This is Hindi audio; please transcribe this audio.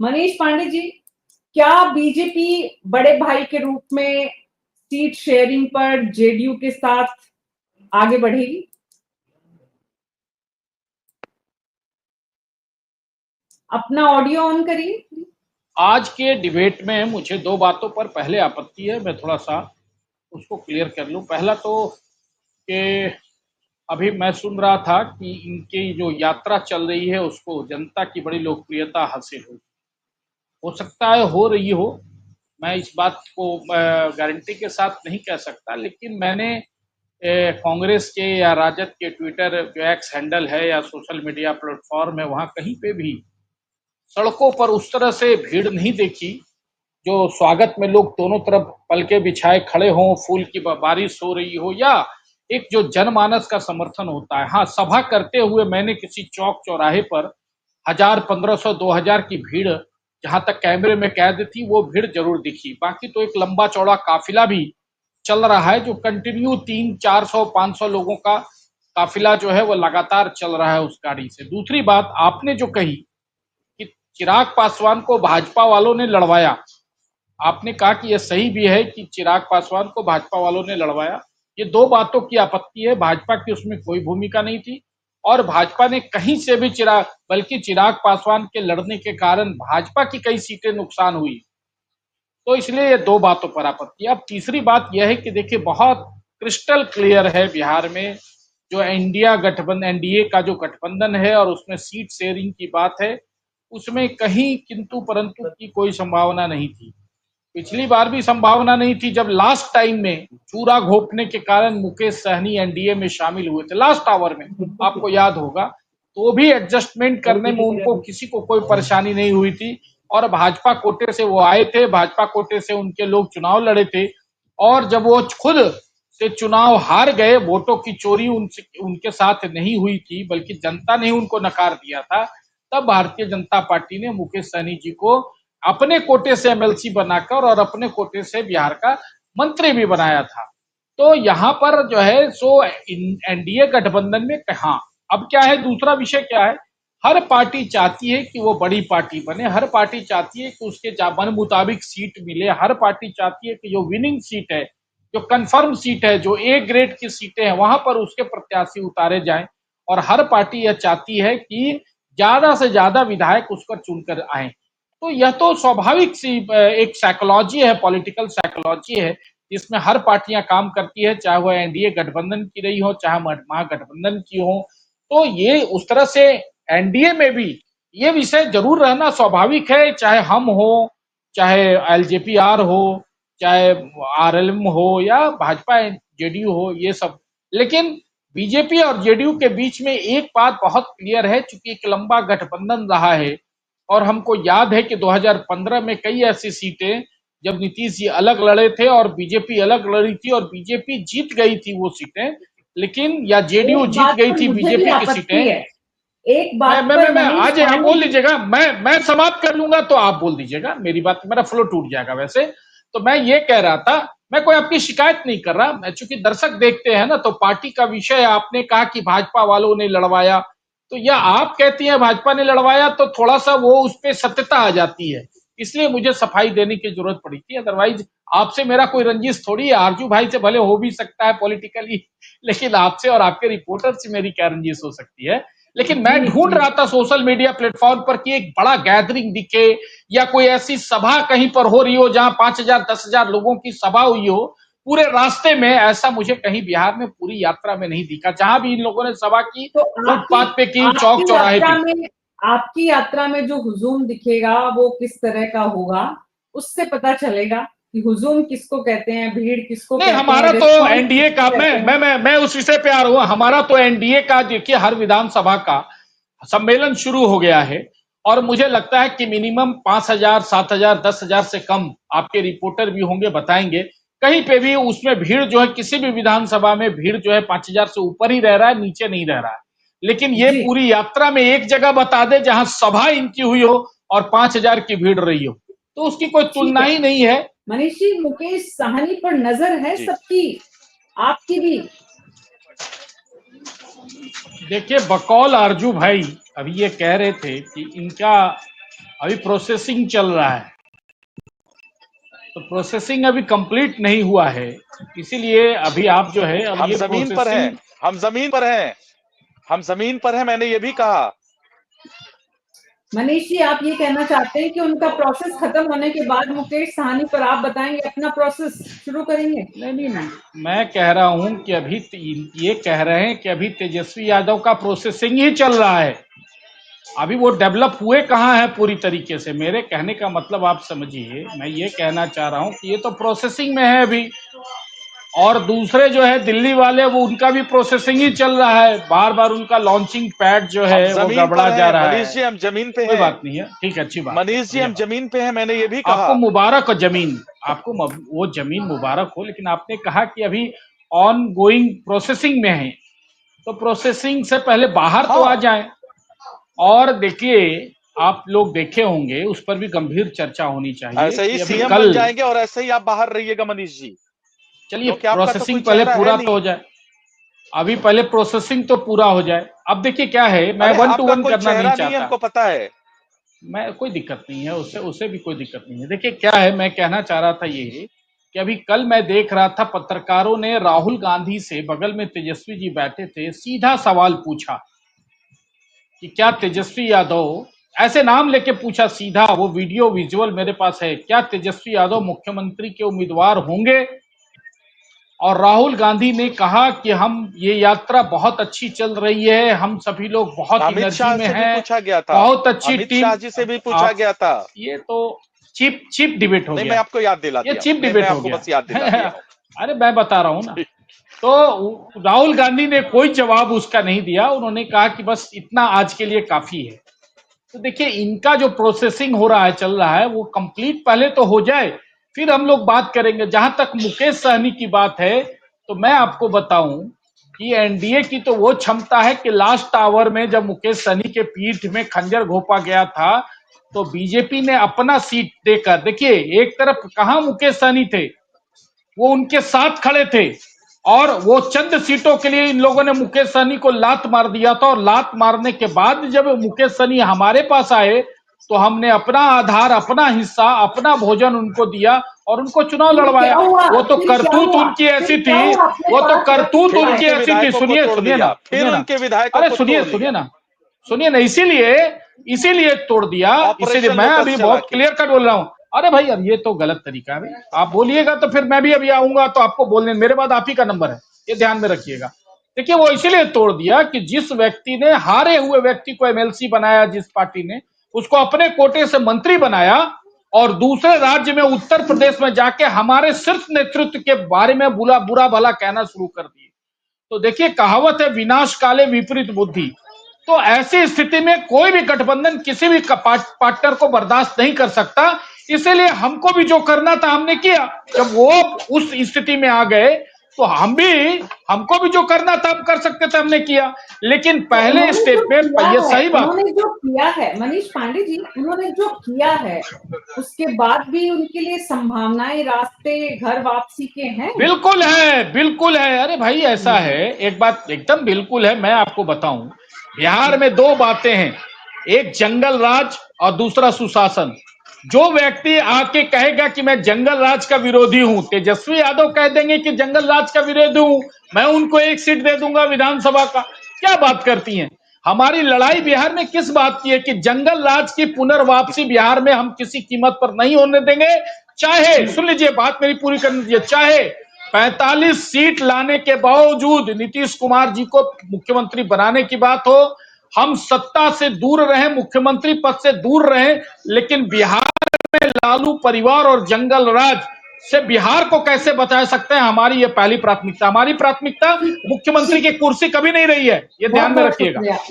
मनीष पांडे जी, क्या बीजेपी बड़े भाई के रूप में सीट शेयरिंग पर जेडीयू के साथ आगे बढ़ेगी? अपना ऑडियो ऑन करिए। आज के डिबेट में मुझे दो बातों पर पहले आपत्ति है, मैं थोड़ा सा उसको क्लियर कर लूं। पहला तो कि अभी मैं सुन रहा था कि इनकी जो यात्रा चल रही है उसको जनता की बड़ी लोकप्रियता हासिल हो सकता है हो रही हो। मैं इस बात को गारंटी के साथ नहीं कह सकता, लेकिन मैंने कांग्रेस के या राजद के ट्विटर जो एक्स हैंडल है या सोशल मीडिया प्लेटफॉर्म है वहां कहीं पे भी सड़कों पर उस तरह से भीड़ नहीं देखी। जो स्वागत में लोग दोनों तरफ पलके बिछाए खड़े हों, फूल की बारिश हो रही हो, या एक जो जनमानस का समर्थन होता है। हाँ, सभा करते हुए मैंने किसी चौक चौराहे पर 1000, 1500, 2000 की भीड़ जहां तक कैमरे में कैद थी वो भीड़ जरूर दिखी। बाकी तो एक लंबा चौड़ा काफिला भी चल रहा है जो कंटिन्यू 300, 400, 500 लोगों का काफिला जो है वो लगातार चल रहा है उस गाड़ी से। दूसरी बात आपने जो कही कि चिराग पासवान को भाजपा वालों ने लड़वाया, आपने कहा कि यह सही भी है कि चिराग पासवान को भाजपा वालों ने लड़वाया। ये दो बातों की आपत्ति है, भाजपा की उसमें कोई भूमिका नहीं थी और भाजपा ने कहीं से भी बल्कि चिराग पासवान के लड़ने के कारण भाजपा की कई सीटें नुकसान हुई। तो इसलिए ये दो बातों पर आपत्ति। अब तीसरी बात यह है कि देखिए बहुत क्रिस्टल क्लियर है बिहार में जो इंडिया गठबंधन, एनडीए का जो गठबंधन है और उसमें सीट शेयरिंग की बात है, उसमें कहीं किंतु परंतु की कोई संभावना नहीं थी। पिछली बार भी संभावना नहीं थी जब लास्ट टाइम में चूरा घोपने के कारण मुकेश सहनी एनडीए में शामिल हुए थे लास्ट आवर में, आपको याद होगा। तो भी एडजस्टमेंट करने में उनको किसी को कोई परेशानी नहीं हुई थी और भाजपा कोटे से वो आए थे, भाजपा कोटे से उनके लोग चुनाव लड़े थे और जब वो खुद से चुनाव हार गए, वोटों की चोरी उनसे उनके साथ नहीं हुई थी बल्कि जनता ने उनको नकार दिया था, तब भारतीय जनता पार्टी ने मुकेश सहनी जी को अपने कोटे से एमएलसी बनाकर और अपने कोटे से बिहार का मंत्री भी बनाया था। तो यहाँ पर जो है सो एनडीए गठबंधन में कहा अब क्या है, दूसरा विषय क्या है, हर पार्टी चाहती है कि वो बड़ी पार्टी बने, हर पार्टी चाहती है कि उसके मन मुताबिक सीट मिले, हर पार्टी चाहती है कि जो विनिंग सीट है, जो कंफर्म सीट है, जो ए ग्रेड की सीटें हैं वहां पर उसके प्रत्याशी उतारे जाएं और हर पार्टी यह चाहती है कि ज्यादा से ज्यादा विधायक उस पर चुनकर आए। तो यह तो स्वाभाविक सी एक साइकोलॉजी है, पॉलिटिकल साइकोलॉजी है जिसमें हर पार्टियां काम करती है, चाहे वह एनडीए गठबंधन की रही हो चाहे महागठबंधन की हो। तो ये उस तरह से एनडीए में भी ये विषय जरूर रहना स्वाभाविक है, चाहे हम हो, चाहे एलजेपीआर हो, चाहे आरएलएम हो या भाजपा जेडीयू हो, ये सब। लेकिन बीजेपी और जेडीयू के बीच में एक बात बहुत क्लियर है, चूंकि एक लंबा गठबंधन रहा है और हमको याद है कि 2015 में कई ऐसी सीटें जब नीतीश जी अलग लड़े थे और बीजेपी अलग लड़ी थी और बीजेपी जीत गई थी वो सीटें, लेकिन या जेडीयू एक जीत बात गई पर थी मुझे भी बीजेपी की आपत्ति सीटें। है। एक बात पर मैं मनीष आज आप पांडे बोल जी, लीजिएगा, मैं समाप्त कर लूंगा तो आप बोल दीजिएगा, मेरी बात, मेरा फ्लो टूट जाएगा वैसे। तो मैं ये कह रहा था, मैं कोई आपकी शिकायत नहीं कर रहा, मैं चूंकि दर्शक देखते हैं ना, तो पार्टी का विषय आपने कहा कि भाजपा वालों ने लड़वाया, तो या आप कहती हैं भाजपा ने लड़वाया तो थोड़ा सा वो उस पर सत्यता आ जाती है, इसलिए मुझे सफाई देने की जरूरत पड़ी थी। अदरवाइज आपसे मेरा कोई रंजिश थोड़ी है, आरजू भाई से भले हो भी सकता है पॉलिटिकली, लेकिन आपसे और आपके रिपोर्टर से मेरी क्या रंजिश हो सकती है। लेकिन मैं जी ढूंढ जी, रहा था सोशल मीडिया प्लेटफॉर्म पर कि एक बड़ा गैदरिंग दिखे या कोई ऐसी सभा कहीं पर हो रही हो जहां 5000, 10,000 लोगों की सभा हुई हो पूरे रास्ते में, ऐसा मुझे कहीं बिहार में पूरी यात्रा में नहीं दिखा। जहां भी इन लोगों ने सभा की, तो आपकी फुटपाथ पे की, चौक आपकी चौराहे यात्रा पे। में आपकी यात्रा में जो हुजूम दिखेगा वो किस तरह का होगा, उससे पता चलेगा कि हुजूम किसको कहते हैं, भीड़ किसको नहीं, कहते हैं, हमारा तो रिस्पॉन्स एनडीए किसको का, कहते हैं। मैं उस विषय पे आ रहा हूं। हमारा तो एनडीए का देखिए हर विधानसभा का सम्मेलन शुरू हो गया है और मुझे लगता है कि मिनिमम 5,000, 7,000, 10,000 से कम आपके रिपोर्टर भी होंगे, बताएंगे कहीं पे भी उसमें भीड़ जो है, किसी भी विधानसभा में भीड़ जो है 5,000 से ऊपर ही रह रहा है, नीचे नहीं रह रहा है। लेकिन ये जी, पूरी यात्रा में एक जगह बता दे जहां सभा इनकी हुई हो और 5,000 की भीड़ रही हो, तो उसकी कोई ठीक तुलना है। ही नहीं है। मनीष जी, मुकेश साहनी पर नजर है जी सबकी, आपकी भी। देखिए, बकौल आरजू भाई अभी ये कह रहे थे कि इनका अभी प्रोसेसिंग चल रहा है, तो प्रोसेसिंग अभी कंप्लीट नहीं हुआ है, इसीलिए अभी आप जो है अब हम ये जमीन पर हैं, प्रोसेसिंग। हम जमीन पर हैं, हम जमीन पर हैं, मैंने ये भी कहा। मनीष जी, आप ये कहना चाहते हैं कि उनका प्रोसेस खत्म होने के बाद मुकेश सहनी पर आप बताएंगे, अपना प्रोसेस शुरू करेंगे? नहीं, मैं कह रहा हूं कि अभी ये कह रहे हैं कि अभी तेजस्वी यादव का प्रोसेसिंग ही चल रहा है, अभी वो डेवलप हुए कहाँ है पूरी तरीके से। मेरे कहने का मतलब आप समझिए, मैं ये कहना चाह रहा हूं कि ये तो प्रोसेसिंग में है अभी, और दूसरे जो है दिल्ली वाले, वो उनका भी प्रोसेसिंग ही चल रहा है, बार बार उनका लॉन्चिंग पैड जो हम है वो जमीन गड़बड़ा पर जा हैं रहा मनीष है। जी, हम जमीन पे कोई हैं। बात नहीं है, ठीक है, अच्छी बात है, मनीष जी, बढ़िया हम बात। जमीन पे हैं, मैंने ये भी आपको कहा। मुबारक हो जमीन, आपको वो जमीन मुबारक हो, लेकिन आपने कहा कि अभी ऑन गोइंग प्रोसेसिंग में है, तो प्रोसेसिंग से पहले बाहर तो आ हाँ, जाए। और देखिए, आप लोग देखे होंगे, उस पर भी गंभीर चर्चा होनी चाहिए ऐसे ही कि अभी सीएम बन कल, जाएंगे और ऐसे ही आप बाहर रहिएगा मनीष जी, चलिए क्योंकि आपका तो कोई प्रोसेसिंग पहले चेहरा है पूरा तो नहीं। हो जाए, अभी पहले प्रोसेसिंग तो पूरा हो जाए। अब देखिए क्या है, मैं अरे वन टू आपका वन कोई करना नहीं चेहरा नहीं है, चाहता, हमको पता है। मैं कोई दिक्कत नहीं है उससे, उसे भी कोई दिक्कत नहीं है। देखिए क्या है, मैं कहना चाह रहा था ये कि अभी कल मैं देख रहा था, पत्रकारों ने राहुल गांधी से, बगल में तेजस्वी जी बैठे थे, सीधा सवाल पूछा कि क्या तेजस्वी यादव, ऐसे नाम लेके पूछा सीधा, वो वीडियो विजुअल मेरे पास है, क्या तेजस्वी यादव मुख्यमंत्री के उम्मीदवार होंगे? और राहुल गांधी ने कहा कि हम, ये यात्रा बहुत अच्छी चल रही है, हम सभी लोग बहुत अमित एनर्जी शाह में से भी हैं, पूछा गया था, बहुत अच्छी अमित टीम। शाह जी से भी पूछा आप, गया था। ये तो चीप चीप डिबेट हो नहीं, मैं गया, आपको याद दिला ये दिया हूँ, चीप नहीं मैं डिबेट हो आपको गया। बस याद दिला दिया हूँ। अरे मैं बता रहा हूं ना, तो राहुल गांधी ने कोई जवाब उसका नहीं दिया, उन्होंने कहा कि बस इतना आज के लिए काफी है। तो देखिए, इनका जो प्रोसेसिंग हो रहा है, चल रहा है, वो कंप्लीट पहले तो हो जाए, फिर हम लोग बात करेंगे। जहां तक मुकेश सहनी की बात है, तो मैं आपको बताऊं कि एनडीए की तो वो क्षमता है कि लास्ट आवर में जब मुकेश सहनी के पीठ में खंजर घोंपा गया था, तो बीजेपी ने अपना सीट देकर, देखिए एक तरफ कहां मुकेश सहनी थे, वो उनके साथ खड़े थे, और वो चंद सीटों के लिए इन लोगों ने मुकेश सहनी को लात मार दिया था, और लात मारने के बाद जब मुकेश सहनी हमारे पास आए, तो हमने अपना आधार, अपना हिस्सा, अपना भोजन उनको दिया और उनको चुनाव फिर क्या लड़वाया। हुआ? वो तो फिर क्या करतूत हुआ? उनकी फिर ऐसी क्या थी, हुआ? अपने वो तो पास करतूत रखे फिर उनकी उनके आए। ऐसी थी। विधायकों को सुनिए, तोड़ सुनिए ना, दिया, फिर सुनिए ना, उनके विधायकों अरे को सुनिए, तोड़ सुनिए दिया। ना, सुनिए ना, इसीलिए, इसीलिए तोड़ दिया, इसीलिए ऑपरेशन मैं लोटस अभी चला बहुत के। क्लियर कट बोल रहा हूं। अरे भाई, अब ये तो गलत तरीका है भाई, आप बोलिएगा तो फिर मैं भी अभी आऊंगा तो आपको बोलने, मेरे बाद आप ही का नंबर है, ये ध्यान में रखिएगा। देखिए, वो इसीलिए तोड़ दिया कि जिस व्यक्ति ने, हारे हुए व्यक्ति को एमएलसी बनाया, जिस पार्टी ने उसको अपने कोटे से मंत्री बनाया, और दूसरे राज्य में, उत्तर प्रदेश में जाके हमारे शीर्ष नेतृत्व के बारे में बुरा बुरा भला कहना शुरू कर दिए, तो देखिए कहावत है, विनाश काले विपरीत बुद्धि। तो ऐसी स्थिति में कोई भी गठबंधन किसी भी पार्टनर को बर्दाश्त नहीं कर सकता, इसीलिए हमको भी जो करना था हमने किया। जब वो उस स्थिति में आ गए, तो हमको भी जो करना था हम कर सकते थे, हमने किया। लेकिन तो पहले उन्होंने जो स्टेप में, किया ये है, सही बात, उन्होंने जो किया है मनीष पांडे जी, उन्होंने जो किया है, उसके बाद भी उनके लिए संभावनाएं, रास्ते घर वापसी के हैं। बिल्कुल है, बिल्कुल है। अरे भाई, ऐसा है, एक बात एकदम बिल्कुल है, मैं आपको बताऊं, बिहार में दो बातें हैं, एक जंगल राज और दूसरा सुशासन। जो व्यक्ति आके कहेगा कि मैं जंगल राज का विरोधी हूं, तेजस्वी यादव कह देंगे कि जंगल राज का विरोधी हूं, मैं उनको एक सीट दे दूंगा विधानसभा का। क्या बात करती हैं? हमारी लड़ाई बिहार में किस बात की है कि जंगल राज की पुनर्वापसी बिहार में हम किसी कीमत पर नहीं होने देंगे। चाहे, सुन लीजिए बात मेरी पूरी करने दीजिए, चाहे 45 सीट लाने के बावजूद नीतीश कुमार जी को मुख्यमंत्री बनाने की बात हो, हम सत्ता से दूर रहे, मुख्यमंत्री पद से दूर रहे, लेकिन बिहार में लालू परिवार और जंगल राज से बिहार को कैसे बचा सकते हैं, हमारी ये पहली प्राथमिकता। हमारी प्राथमिकता ठीक है, मुख्यमंत्री ठीक की है। कुर्सी कभी नहीं रही है, ये बहुत ध्यान में बहुत रखिएगा। शुक्रिया।